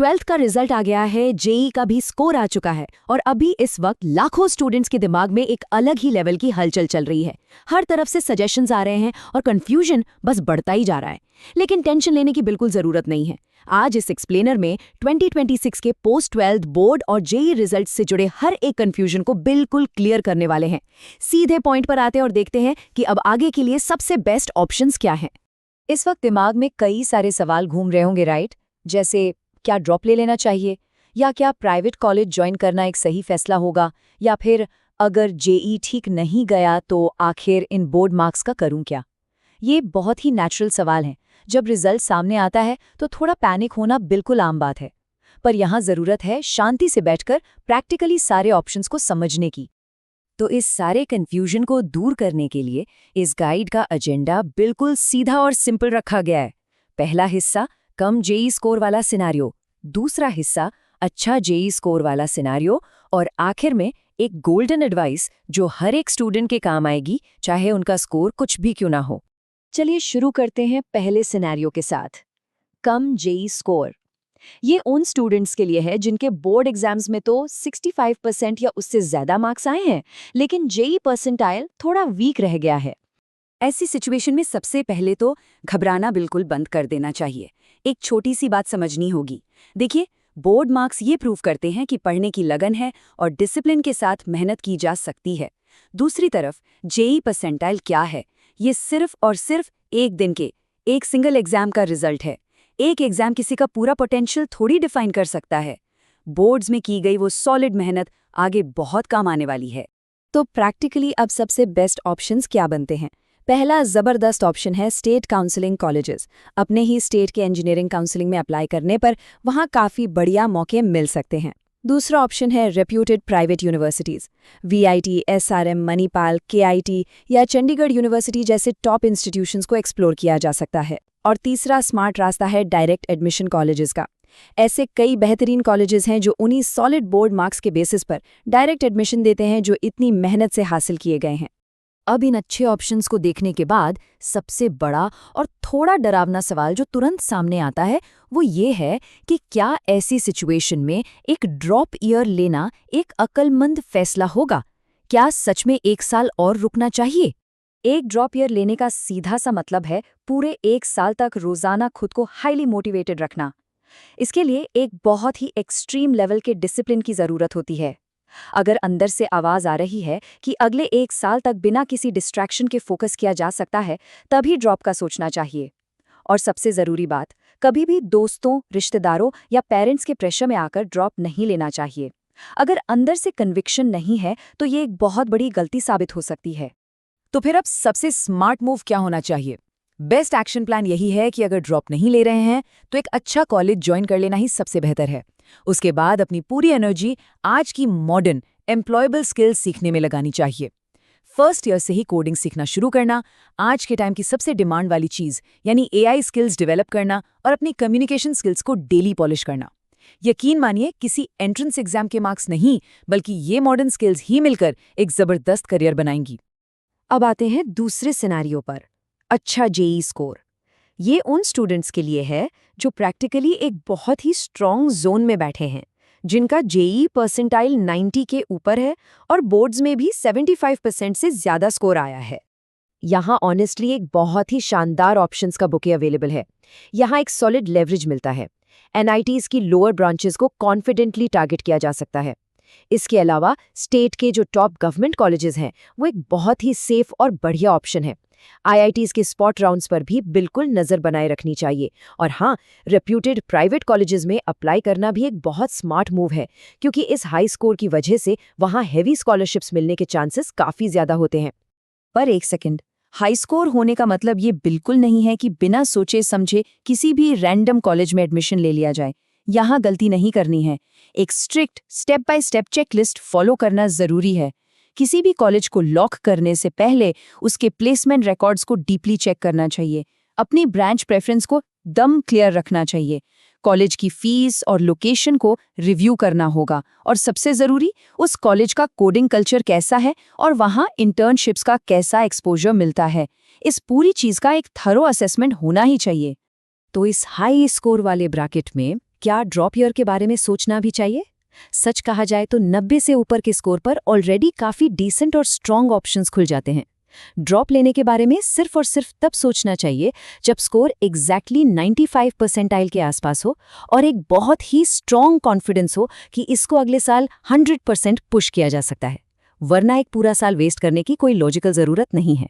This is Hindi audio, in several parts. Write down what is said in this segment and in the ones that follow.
12th का रिजल्ट आ गया है, जेई का भी स्कोर आ चुका है और अभी इस वक्त लाखों स्टूडेंट्स के दिमाग में एक अलग ही लेवल की हलचल चल रही है। हर तरफ से सजेशंस आ रहे हैं और कंफ्यूजन बस बढ़ता ही जा रहा है। लेकिन टेंशन लेने की बिल्कुल जरूरत नहीं है। आज इस एक्सप्लेनर में 2026 के पोस्ट 12th बोर्ड और जेई रिजल्ट से जुड़े हर एक कंफ्यूजन को बिल्कुल क्लियर करने वाले हैं। सीधे पॉइंट पर आते हैं और देखते हैं कि अब आगे के लिए सबसे बेस्ट ऑप्शंस क्या हैं। इस वक्त दिमाग में कई सारे सवाल घूम रहे होंगे, राइट? जैसे क्या ड्रॉप ले लेना चाहिए, या क्या प्राइवेट कॉलेज ज्वाइन करना एक सही फैसला होगा, या फिर अगर जेई ठीक नहीं गया तो आखिर इन बोर्ड मार्क्स का करूं क्या? ये बहुत ही नेचुरल सवाल हैं। जब रिजल्ट सामने आता है तो थोड़ा पैनिक होना बिल्कुल आम बात है, पर यहाँ ज़रूरत है शांति से बैठकर प्रैक्टिकली सारे ऑप्शंस को समझने की। तो इस सारे कन्फ्यूजन को दूर करने के लिए इस गाइड का एजेंडा बिल्कुल सीधा और सिंपल रखा गया है। पहला हिस्सा कम जेई स्कोर वाला सिनारियो, दूसरा हिस्सा अच्छा जेई स्कोर वाला सिनारियो, और आखिर में एक गोल्डन एडवाइस जो हर एक स्टूडेंट के काम आएगी, चाहे उनका स्कोर कुछ भी क्यों ना हो। चलिए शुरू करते हैं पहले सिनेरियो के साथ, कम जेई स्कोर। ये उन स्टूडेंट्स के लिए है जिनके बोर्ड एग्जाम्स में तो 65% या उससे ज्यादा मार्क्स आए हैं, लेकिन जेई परसेंटाइल थोड़ा वीक रह गया है। ऐसी सिचुएशन में सबसे पहले तो घबराना बिल्कुल बंद कर देना चाहिए। एक छोटी सी बात समझनी होगी। देखिए, बोर्ड मार्क्स ये प्रूव करते हैं कि पढ़ने की लगन है और डिसिप्लिन के साथ मेहनत की जा सकती है। दूसरी तरफ जेई परसेंटाइल क्या है? ये सिर्फ और सिर्फ एक दिन के एक सिंगल एग्जाम का रिजल्ट है। एक एग्जाम किसी का पूरा पोटेंशियल थोड़ी डिफाइन कर सकता है। बोर्ड्स में की गई वो सॉलिड मेहनत आगे बहुत काम आने वाली है। तो प्रैक्टिकली अब सबसे बेस्ट ऑप्शंस क्या बनते हैं? पहला ज़बरदस्त ऑप्शन है स्टेट काउंसलिंग कॉलेजेस। अपने ही स्टेट के इंजीनियरिंग काउंसलिंग में अप्लाई करने पर वहाँ काफ़ी बढ़िया मौके मिल सकते हैं। दूसरा ऑप्शन है reputed private universities. VIT, SRM, Manipal, KIT या चंडीगढ़ यूनिवर्सिटी जैसे टॉप इंस्टीट्यूशंस को एक्सप्लोर किया जा सकता है। और तीसरा स्मार्ट रास्ता है डायरेक्ट एडमिशन कॉलेजेस का। ऐसे कई बेहतरीन कॉलेजेस हैं जो उन्हीं सॉलिड बोर्ड मार्क्स के बेसिस पर डायरेक्ट एडमिशन देते हैं जो इतनी मेहनत से हासिल किए गए हैं। अब इन अच्छे ऑप्शंस को देखने के बाद सबसे बड़ा और थोड़ा डरावना सवाल जो तुरंत सामने आता है वो ये है कि क्या ऐसी सिचुएशन में एक ड्रॉप ईयर लेना एक अक्लमंद फैसला होगा? क्या सच में 1 साल और रुकना चाहिए? एक ड्रॉप ईयर लेने का सीधा सा मतलब है पूरे 1 साल तक रोजाना खुद को हाईली मोटिवेटेड रखना। इसके लिए एक बहुत ही एक्सट्रीम लेवल के डिसिप्लिन की जरूरत होती है। अगर अंदर से आवाज आ रही है कि अगले 1 साल तक बिना किसी डिस्ट्रैक्शन के फोकस किया जा सकता है, तभी ड्रॉप का सोचना चाहिए। और सबसे जरूरी बात, कभी भी दोस्तों, रिश्तेदारों या पेरेंट्स के प्रेशर में आकर ड्रॉप नहीं लेना चाहिए। अगर अंदर से कन्विक्शन नहीं है तो ये एक बहुत बड़ी गलती साबित हो सकती है। तो फिर अब सबसे स्मार्ट मूव क्या होना चाहिए? बेस्ट एक्शन प्लान यही है कि अगर ड्रॉप नहीं ले रहे हैं तो एक अच्छा कॉलेज ज्वाइन कर लेना ही सबसे बेहतर है। उसके बाद अपनी पूरी एनर्जी आज की मॉडर्न एम्प्लॉयबल स्किल्स सीखने में लगानी चाहिए। फर्स्ट ईयर से ही कोडिंग सीखना शुरू करना, आज के टाइम की सबसे डिमांड वाली चीज़ यानी एआई स्किल्स डेवलप करना और अपनी कम्युनिकेशन स्किल्स को डेली पॉलिश करना। यकीन मानिए, किसी एंट्रेंस एग्जाम के मार्क्स नहीं बल्कि ये मॉडर्न स्किल्स ही मिलकर एक जबरदस्त करियर बनाएंगी। अब आते हैं दूसरे सिनेरियो पर, अच्छा जेई स्कोर। ये उन स्टूडेंट्स के लिए है जो प्रैक्टिकली एक बहुत ही स्ट्रॉन्ग जोन में बैठे हैं, जिनका जेई परसेंटाइल 90 के ऊपर है और बोर्ड्स में भी 75% से ज़्यादा स्कोर आया है। यहाँ ऑनेस्टली एक बहुत ही शानदार ऑप्शंस का बुके अवेलेबल है। यहाँ एक सॉलिड लेवरेज मिलता है। एनआईटीज़ की लोअर ब्रांचेस को कॉन्फिडेंटली टारगेट किया जा सकता है। इसके अलावा स्टेट के जो टॉप गवर्नमेंट कॉलेजेस हैं वो एक बहुत ही सेफ और बढ़िया ऑप्शन है। आईआईटीज़ के स्पॉट राउंड्स पर भी बिल्कुल नज़र बनाए रखनी चाहिए। और हाँ, रेप्यूटेड प्राइवेट कॉलेजेस में अप्लाई करना भी एक बहुत स्मार्ट मूव है, क्योंकि इस हाई स्कोर की वजह से वहाँ हेवी स्कॉलरशिप्स मिलने के चांसेस काफ़ी ज़्यादा होते हैं। पर एक सेकंड, हाई स्कोर होने का मतलब ये बिल्कुल नहीं है कि बिना सोचे समझे किसी भी रैंडम कॉलेज में एडमिशन ले लिया जाए। यहाँ गलती नहीं करनी है। एक strict step by step checklist follow करना ज़रूरी है। किसी भी कॉलेज को लॉक करने से पहले उसके प्लेसमेंट रिकॉर्ड्स को डीपली चेक करना चाहिए। अपनी ब्रांच प्रेफरेंस को दम क्लियर रखना चाहिए। कॉलेज की फीस और लोकेशन को रिव्यू करना होगा। और सबसे ज़रूरी, उस कॉलेज का कोडिंग कल्चर कैसा है और वहाँ इंटर्नशिप्स का कैसा एक्सपोजर मिलता है। इस पूरी चीज़ का एक थरो असेसमेंट होना ही चाहिए। तो इस हाई स्कोर वाले ब्रैकेट में क्या ड्रॉप ईयर के बारे में सोचना भी चाहिए? सच कहा जाए तो 90 से ऊपर के स्कोर पर ऑलरेडी काफी डिसेंट और स्ट्रॉन्ग ऑप्शंस खुल जाते हैं। ड्रॉप लेने के बारे में सिर्फ और सिर्फ तब सोचना चाहिए जब स्कोर एग्जैक्टली 95 परसेंटाइल के आसपास हो और एक बहुत ही स्ट्रॉन्ग कॉन्फिडेंस हो कि इसको अगले साल 100% पुश किया जा सकता है। वरना एक पूरा साल वेस्ट करने की कोई लॉजिकल जरूरत नहीं है।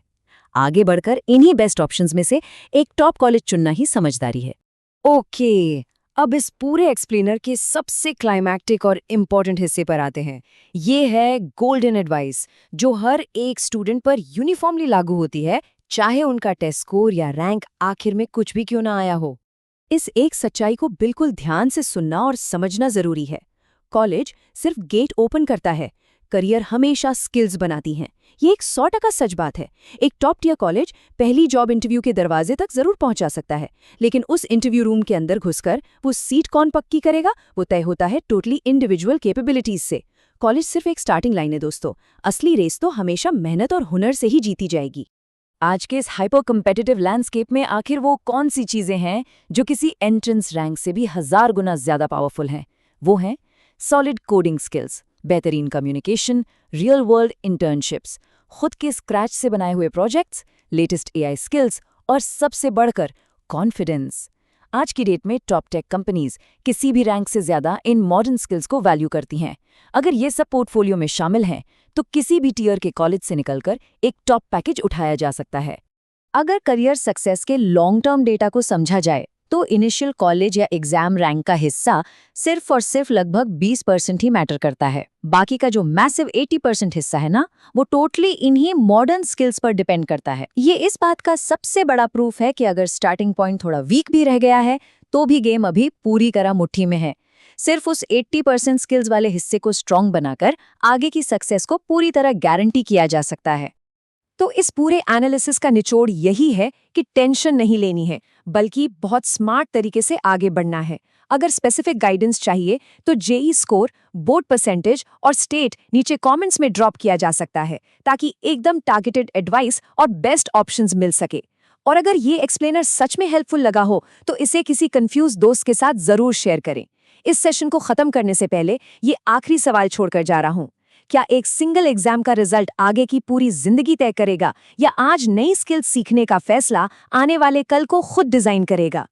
आगे बढ़कर इन्हीं बेस्ट ऑप्शंस में से एक टॉप कॉलेज चुनना ही समझदारी है। ओके, अब इस पूरे एक्सप्लेनर के सबसे क्लाइमैक्टिक और इम्पॉर्टेंट हिस्से पर आते हैं। ये है गोल्डन एडवाइस, जो हर एक स्टूडेंट पर यूनिफॉर्मली लागू होती है, चाहे उनका टेस्ट स्कोर या रैंक आखिर में कुछ भी क्यों ना आया हो। इस एक सच्चाई को बिल्कुल ध्यान से सुनना और समझना जरूरी है। कॉलेज सिर्फ गेट ओपन करता है, करियर हमेशा स्किल्स बनाती हैं। ये एक 100% सच बात है। एक टॉप टियर कॉलेज पहली जॉब इंटरव्यू के दरवाजे तक जरूर पहुंचा सकता है, लेकिन उस इंटरव्यू रूम के अंदर घुसकर वो सीट कौन पक्की करेगा, वो तय होता है टोटली इंडिविजुअल कैपेबिलिटीज से। कॉलेज सिर्फ एक स्टार्टिंग लाइन है दोस्तों, असली रेस तो हमेशा मेहनत और हुनर से ही जीती जाएगी। आज के इस हाइपर कम्पिटिटिव लैंडस्केप में आखिर वो कौन सी चीजें हैं जो किसी एंट्रेंस रैंक से भी 1000 गुना ज्यादा पावरफुल हैं? वो हैं सॉलिड कोडिंग स्किल्स, बेहतरीन कम्युनिकेशन, रियल वर्ल्ड इंटर्नशिप्स, खुद के स्क्रैच से बनाए हुए प्रोजेक्ट्स, लेटेस्ट एआई स्किल्स और सबसे बढ़कर कॉन्फिडेंस। आज की डेट में टॉप टेक कंपनीज किसी भी रैंक से ज्यादा इन मॉडर्न स्किल्स को वैल्यू करती हैं। अगर ये सब पोर्टफोलियो में शामिल हैं तो किसी भी टीयर के कॉलेज से निकलकर एक टॉप पैकेज उठाया जा सकता है। अगर करियर सक्सेस के लॉन्ग टर्म डेटा को समझा जाए तो इनिशियल कॉलेज या एग्जाम रैंक का हिस्सा सिर्फ और सिर्फ लगभग 20% ही मैटर करता है। बाकी का जो मैसिव 80% हिस्सा है ना, वो टोटली इन्हीं मॉडर्न स्किल्स पर डिपेंड करता है। ये इस बात का सबसे बड़ा प्रूफ है कि अगर स्टार्टिंग पॉइंट थोड़ा वीक भी रह गया है तो भी गेम अभी पूरी तरह मुट्ठी में है। सिर्फ उस 80% स्किल्स वाले हिस्से को स्ट्रॉन्ग बनाकर आगे की सक्सेस को पूरी तरह गारंटी किया जा सकता है। तो इस पूरे एनालिसिस का निचोड़ यही है कि टेंशन नहीं लेनी है, बल्कि बहुत स्मार्ट तरीके से आगे बढ़ना है। अगर स्पेसिफिक गाइडेंस चाहिए तो जेई स्कोर, बोर्ड परसेंटेज और स्टेट नीचे कमेंट्स में ड्रॉप किया जा सकता है, ताकि एकदम टारगेटेड एडवाइस और बेस्ट ऑप्शंस मिल सके। और अगर ये एक्सप्लेनर सच में हेल्पफुल लगा हो तो इसे किसी कंफ्यूज दोस्त के साथ जरूर शेयर करें। इस सेशन को खत्म करने से पहले ये आखिरी सवाल छोड़कर जा रहा हूं, क्या एक सिंगल एग्जाम का रिजल्ट आगे की पूरी जिंदगी तय करेगा, या आज नई स्किल्स सीखने का फैसला आने वाले कल को खुद डिजाइन करेगा?